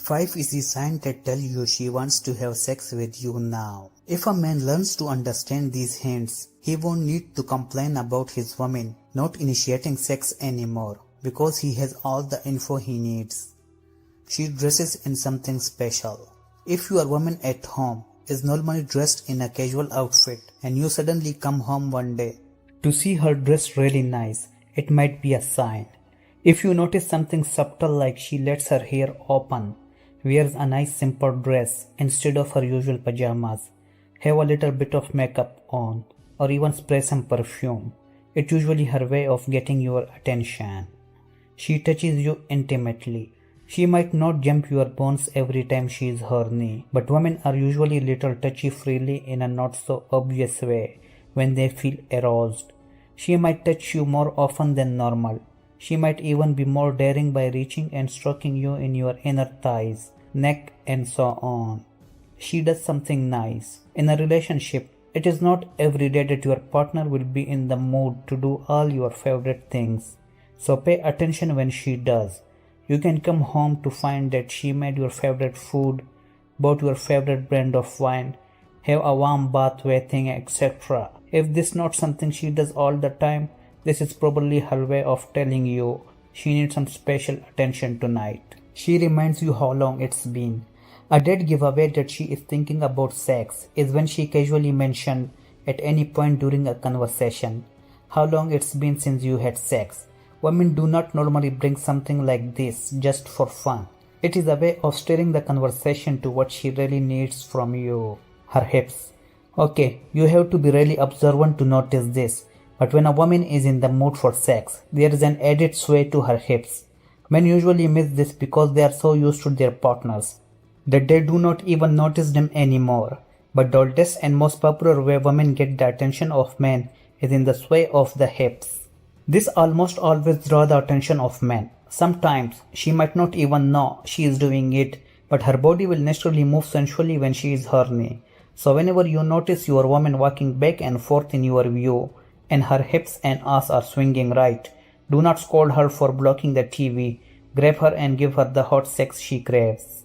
5 easy signs that tell you she wants to have sex with you now. If a man learns to understand these hints, he won't need to complain about his woman not initiating sex anymore because he has all the info he needs. She dresses in something special. If your woman at home is normally dressed in a casual outfit and you suddenly come home one day to see her dressed really nice, it might be a sign. If you notice something subtle like she lets her hair open, wears a nice simple dress instead of her usual pajamas, have a little bit of makeup on, or even spray some perfume, it's usually her way of getting your attention. She touches you intimately. She might not jump your bones every time she is horny, but women are usually little touchy freely in a not so obvious way when they feel aroused. She might touch you more often than normal. She might even be more daring by reaching and stroking you in your inner thighs, neck, and so on. She does something nice. In a relationship, it is not every day that your partner will be in the mood to do all your favorite things. So pay attention when she does. You can come home to find that she made your favorite food, bought your favorite brand of wine, have a warm bath waiting, etc. If this is not something she does all the time, this is probably her way of telling you she needs some special attention tonight. She reminds you how long it's been. A dead giveaway that she is thinking about sex is when she casually mentioned at any point during a conversation how long it's been since you had sex. Women do not normally bring something like this just for fun. It is a way of steering the conversation to what she really needs from you. Her hips. Okay, you have to be really observant to notice this, but when a woman is in the mood for sex, there is an added sway to her hips. Men usually miss this because they are so used to their partners that they do not even notice them anymore. But the oldest and most popular way women get the attention of men is in the sway of the hips. This almost always draws the attention of men. Sometimes she might not even know she is doing it, but her body will naturally move sensually when she is horny. So whenever you notice your woman walking back and forth in your view, and her hips and ass are swinging right, do not scold her for blocking the TV. Grab her and give her the hot sex she craves.